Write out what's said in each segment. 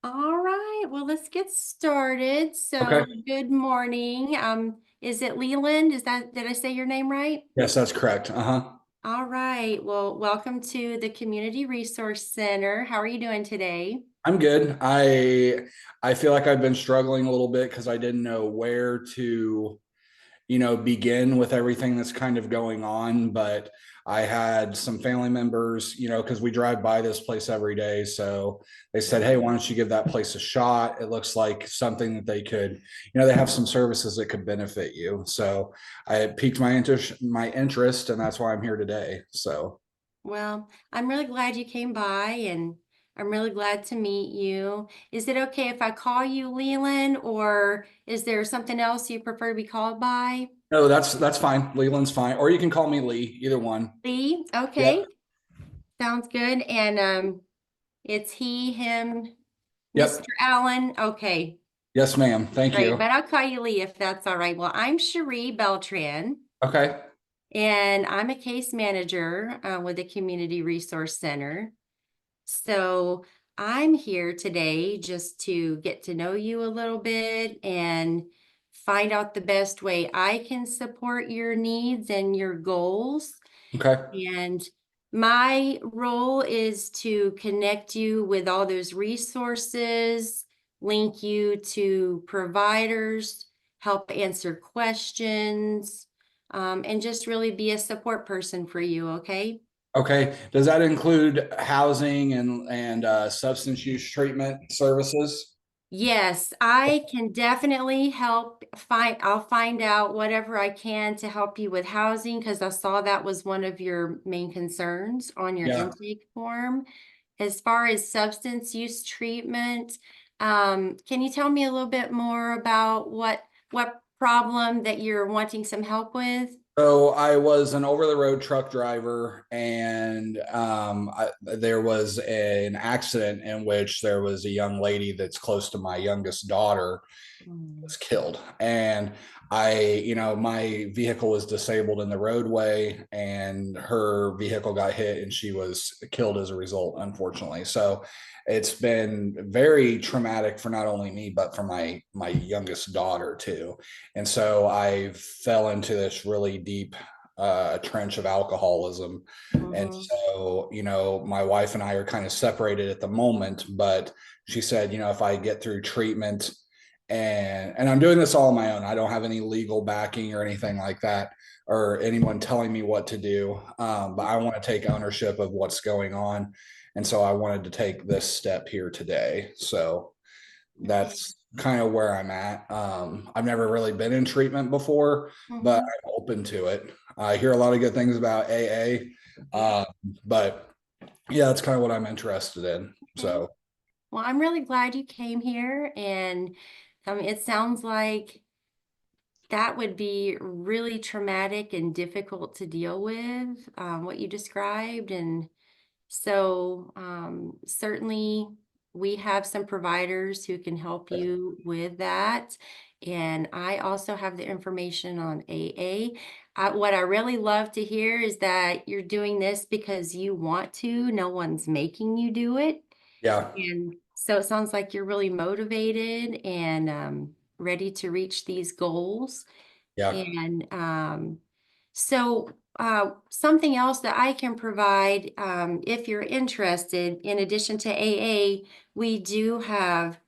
All right, well, let's get started. Okay. So, good morning. Is it Leland? Did I say your name right? Yes, that's correct. Uh-huh. All right. Well, welcome to the Community Resource Center. How are you doing today? I'm good. I feel like I've been struggling a little bit because I didn't know where to, begin with everything that's kind of going on. But I had some family members, because we drive by this place every day. So they said, hey, why don't you give that place a shot? It looks like something that they could, they have some services that could benefit you. So I piqued my interest, and that's why I'm here today. So Well, I'm really glad you came by and I'm really glad to meet you. Is it okay if I call you Leland, or is there something else you prefer to be called by? no, that's fine. Leland's fine. Or you can call me Lee, either one. Lee? Okay, Yep. sounds good. And it's he, him, Mr. Yep. Allen. Okay, Yes, ma'am. Thank great. you. But I'll call you Lee if that's all right. Well, I'm Cherie Beltran, Okay. and I'm a case manager with the Community Resource Center. So I'm here today just to get to know you a little bit and find out the best way I can support your needs and your goals. Okay. And my role is to connect you with all those resources, link you to providers, help answer questions, and just really be a support person for you, okay? Okay. Does that include housing and substance use treatment services? Yes, I can definitely help I'll find out whatever I can to help you with housing because I saw that was one of your main concerns on your Yeah. intake form. As far as substance use treatment, can you tell me a little bit more about what problem that you're wanting some help with? So I was an over-the-road truck driver, and there was an accident in which there was a young lady that's close to my youngest daughter Mm. was killed. And my vehicle was disabled in the roadway, and her vehicle got hit, and she was killed as a result, unfortunately. So it's been very traumatic for not only me, but for my youngest daughter too. And so I fell into this really deep trench of alcoholism. And Mhm. so, my wife and I are kind of separated at the moment, but she said, if I get through treatment, and I'm doing this all on my own. I don't have any legal backing or anything like that, or anyone telling me what to do. But I want to take ownership of what's going on, and so I wanted to take this step here today. So Okay. that's kind of where I'm at. I've never really been in treatment before, but Mhm. I'm open to it. I hear a lot of good things about AA, Okay. but yeah, that's kind of what I'm interested in. Okay. So Well, I'm really glad you came here, and it sounds like that would be really traumatic and difficult to deal with, what you described. And so, certainly, we have some providers who can help you with that. And I also have the information on AA. What I really love to hear is that you're doing this because you want to, no one's making you do it. yeah, And so it sounds like you're really motivated and ready to reach these goals. yeah, And something else that I can provide, if you're interested, in addition to AA, we do have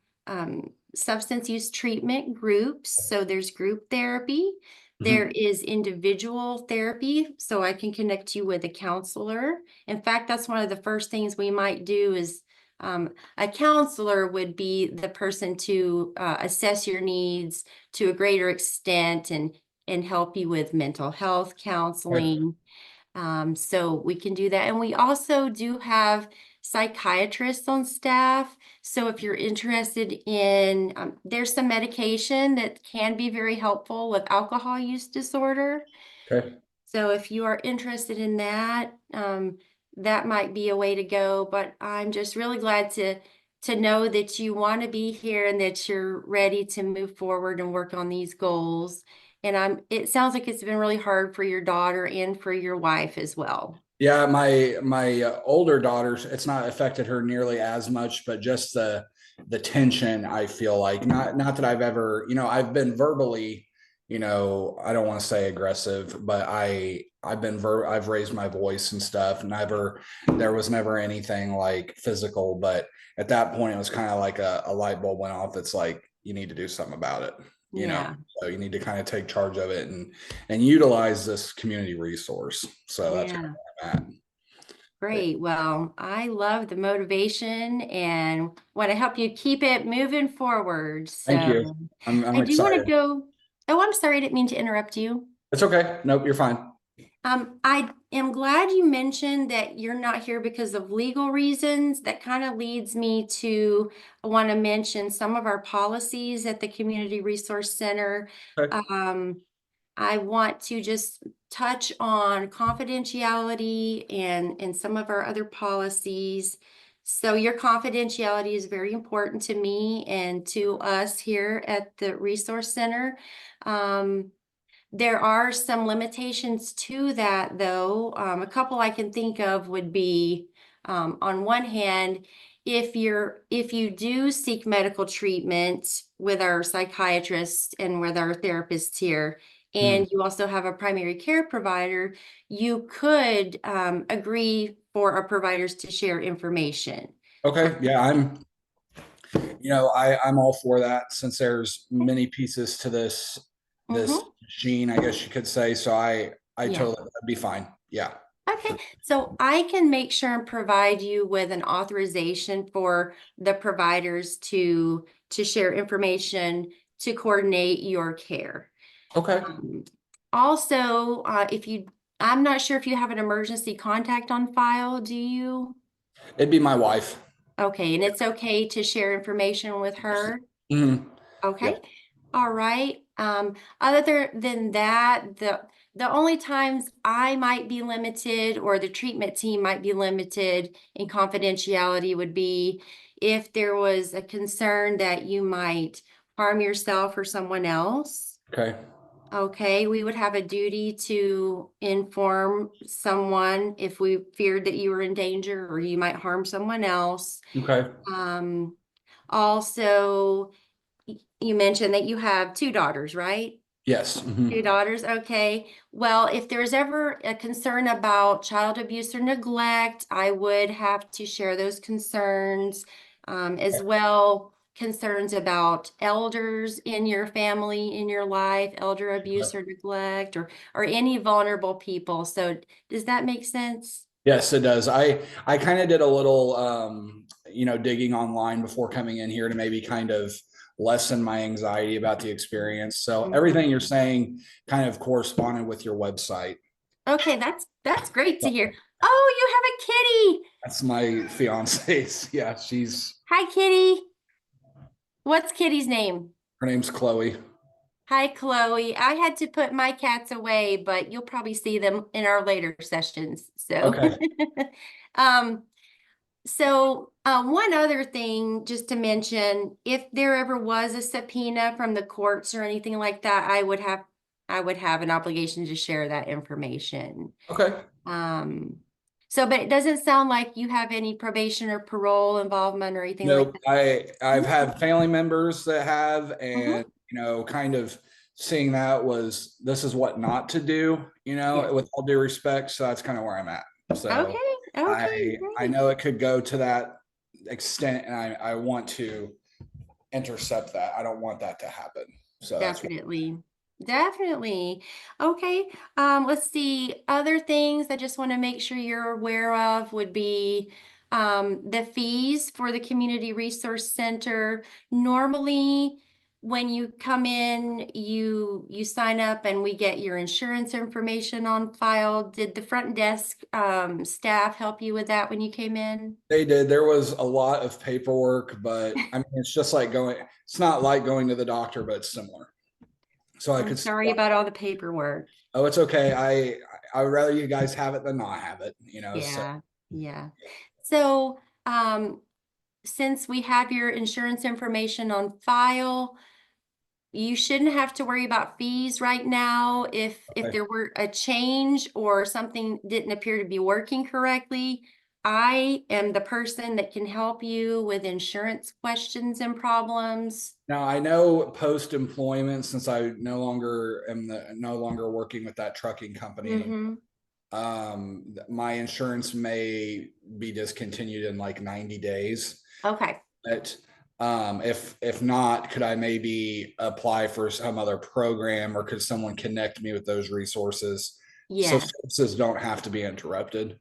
substance use treatment groups. So there's group therapy, there mhm, is individual therapy. So I can connect you with a counselor. In fact, that's one of the first things we might do is a counselor would be the person to assess your needs to a greater extent and help you with mental health okay, counseling. So we can do that. And we also do have psychiatrists on staff. So if you're interested in, there's some medication that can be very helpful with alcohol use disorder. okay. So if you are interested in that, that might be a way to go. But I'm just really glad to know that you want to be here and that you're ready to move forward and work on these goals. And it sounds like it's been really hard for your daughter and for your wife as well. Yeah, my older daughters, it's not affected her nearly as much, but just the tension, I feel like not that I've ever, I've been verbally, I don't want to say aggressive, but I've raised my voice and stuff. Never there was never anything like physical, but at that point it was kind of like a light bulb went off. It's like you need to do something about it, you know. Yeah, So you need to kind of take charge of it and utilize this community resource. So that's kind yeah. of where I'm at. Great. Well, I love the motivation and want to help you keep it moving forward. Thank you. So I'm I do want to excited. go. Oh, I'm sorry. I didn't mean to interrupt you. It's okay. Nope, you're fine. I am glad you mentioned that you're not here because of legal reasons. That kind of leads me to want to mention some of our policies at the Community Resource Center. Okay. Um, I want to just touch on confidentiality and some of our other policies. So your confidentiality is very important to me and to us here at the Resource Center. Um, there are some limitations to that, though. A couple I can think of would be, on one hand, if you do seek medical treatment with our psychiatrists and with our therapists here, Mhm. and you also have a primary care provider, you could agree for our providers to share information. Okay. Yeah, I'm all for that since there's many pieces to this Mm-hmm. machine, I guess you could say. So I Yeah. totally that'd be fine. Yeah. Okay, so I can make sure and provide you with an authorization for the providers to share information to coordinate your care. Okay. Um, Also, I'm not sure if you have an emergency contact on file, do you? It'd be my wife. Okay, and it's okay to share information with her? Mhm. Okay, Yep. all right. Other than that, the only times I might be limited or the treatment team might be limited in confidentiality would be if there was a concern that you might harm yourself or someone else. Okay. Okay, we would have a duty to inform someone if we feared that you were in danger or you might harm someone else. Okay. Um, Also, you mentioned that you have two daughters, right? Yes. Two Mhm. daughters, okay. Well, if there's ever a concern about child abuse or neglect, I would have to share those concerns. As well, concerns about elders in your family, in your life, elder abuse or neglect, or any vulnerable people. So does that make sense? Yes, it does. I kind of did a little digging online before coming in here to maybe kind of lessen my anxiety about the experience. So everything you're Mhm. saying kind of corresponded with your website. Okay, that's great to hear. Oh, you have a kitty. That's my fiance's. Yeah, she's Hi, Kitty. What's Kitty's name? her name's Chloe. Hi, Chloe. I had to put my cats away, but you'll probably see them in our later sessions. So, Okay. um, one other thing just to mention, if there ever was a subpoena from the courts or anything like that, I would have an obligation to share that information. Okay. Um, but it doesn't sound like you have any probation or parole involvement or anything like Nope. that. I've had family members that have, and Mm-hmm. kind of seeing that was this is what not to do, Yeah. with all due respect. So that's kind of where I'm at. So Okay. Okay. I Great. know it could go to that extent, and I want to intercept that. I don't want that to happen. So that's what. Definitely. Definitely. Okay. Let's see. Other things I just want to make sure you're aware of would be the fees for the Community Resource Center. Normally, when you come in, you sign up and we get your insurance information on file. Did the front desk staff help you with that when you came in? They did. There was a lot of paperwork, but I mean, it's just like going. It's not like going to the doctor, but it's similar. So I I'm could. sorry about all the paperwork. Oh, it's okay. I would rather you guys have it than not have it. So Yeah. Yeah. So, since we have your insurance information on file, you shouldn't have to worry about fees right now. If Okay. there were a change or something didn't appear to be working correctly, I am the person that can help you with insurance questions and problems. Now I know post-employment, since I no longer working with that trucking company, Mm-hmm. my insurance may be discontinued in like 90 days. Okay. But if not, could I maybe apply for some other program, or could someone connect me with those resources so Yeah. services don't have to be interrupted?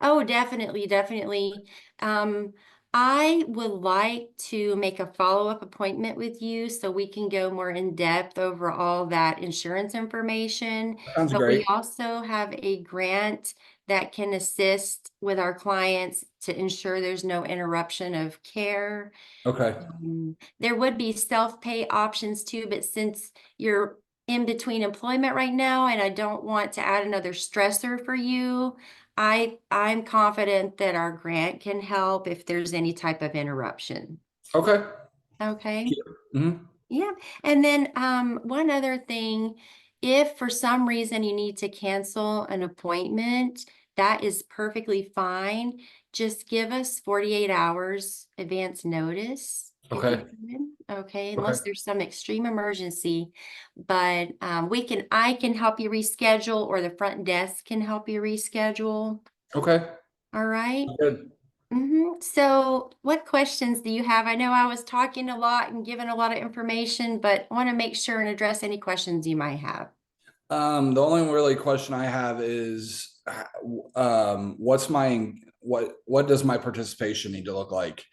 Oh, definitely, definitely. Um, I would like to make a follow-up appointment with you so we can go more in depth over all that insurance information. Sounds But we great. also have a grant that can assist with our clients to ensure there's no interruption of care. Okay. There would be self-pay options too, but since you're in between employment right now and I don't want to add another stressor for you, I'm confident that our grant can help if there's any type of interruption. Okay. Okay? Mhm. Yeah. And then one other thing, if for some reason you need to cancel an appointment, that is perfectly fine. Just give us 48 hours advance notice if you Okay. can. Okay, Okay. unless there's some extreme emergency. But I can help you reschedule or the front desk can help you reschedule. Okay. All right. Good. So what questions do you have? I know I was talking a lot and giving a lot of information, but I want to make sure and address any questions you might have. The only really question I have is, what does my participation need to look like?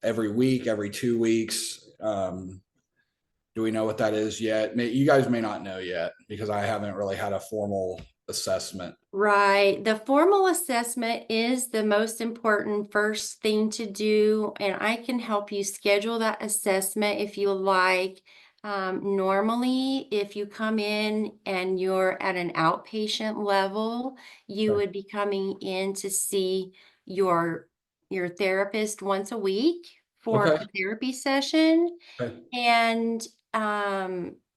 Every week, every 2 weeks? Do we know what that is yet? You guys may not know yet because I haven't really had a formal assessment. Right. The formal assessment is the most important first thing to do, and I can help you schedule that assessment if you like. Normally, if you come in and you're at an outpatient level, you Okay. would be coming in to see your your therapist once a week for Okay. a therapy session. Okay. And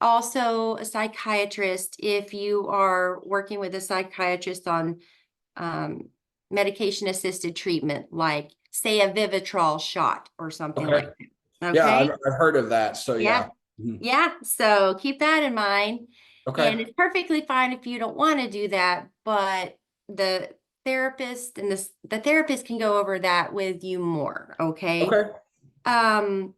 also a psychiatrist if you are working with a psychiatrist on um, medication assisted treatment, like say a Vivitrol shot or something Okay. like that. Yeah, Okay. I've heard of that. So Yeah. yeah. Mhm. Yeah. So keep that in mind. And Okay. it's perfectly fine if you don't want to do that, but the the therapist can go over that with you more. Okay. Okay. Um,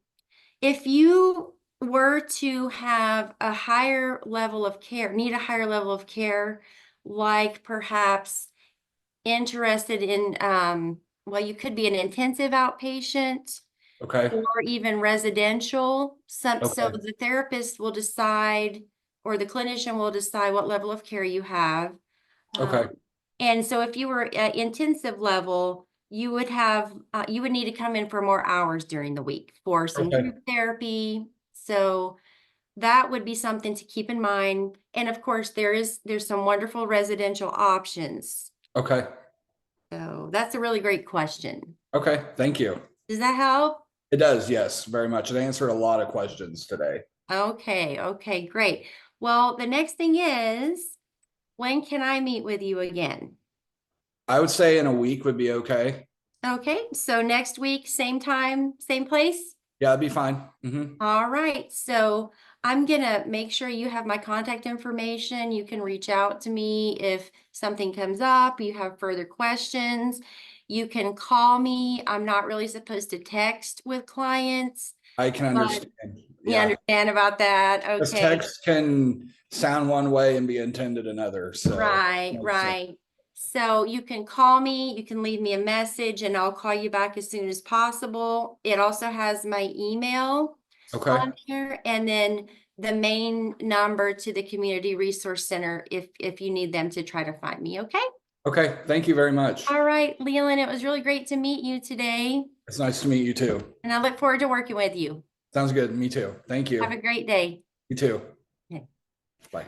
if you were to have a higher level of care, need a higher level of care, like perhaps interested in, well, you could be an intensive outpatient Okay. or even residential. So Okay. the therapist will decide, or the clinician will decide what level of care you have. Okay. Um, and so if you were at intensive level, you would need to come in for more hours during the week for some Okay. group therapy. So that would be something to keep in mind. And of course, there's some wonderful residential options. Okay. So that's a really great question. Okay. Thank you. Does that help? It does. Yes, very much. It answered a lot of questions today. Okay, okay, great. Well, the next thing is, when can I meet with you again? I would say in a week would be okay. Okay, so next week, same time, same place? Yeah, that'd be fine. All right, so I'm gonna make sure you have my contact information. You can reach out to me if something comes up, you have further questions. You can call me. I'm not really supposed to text with clients, I can but understand. you Yeah. understand about that? Because Okay. text can sound one way and be intended another. So Right, makes sense. right. So you can call me, you can leave me a message, and I'll call you back as soon as possible. It also has my email Okay. on here, and then the main number to the Community Resource Center if you need them to try to find me, okay? Okay. Thank you very much. All right, Leland, it was really great to meet you today, It's nice to meet you too. and I look forward to working with you. Sounds good. Me too. Thank Have you. a great day. You too. Okay. Bye.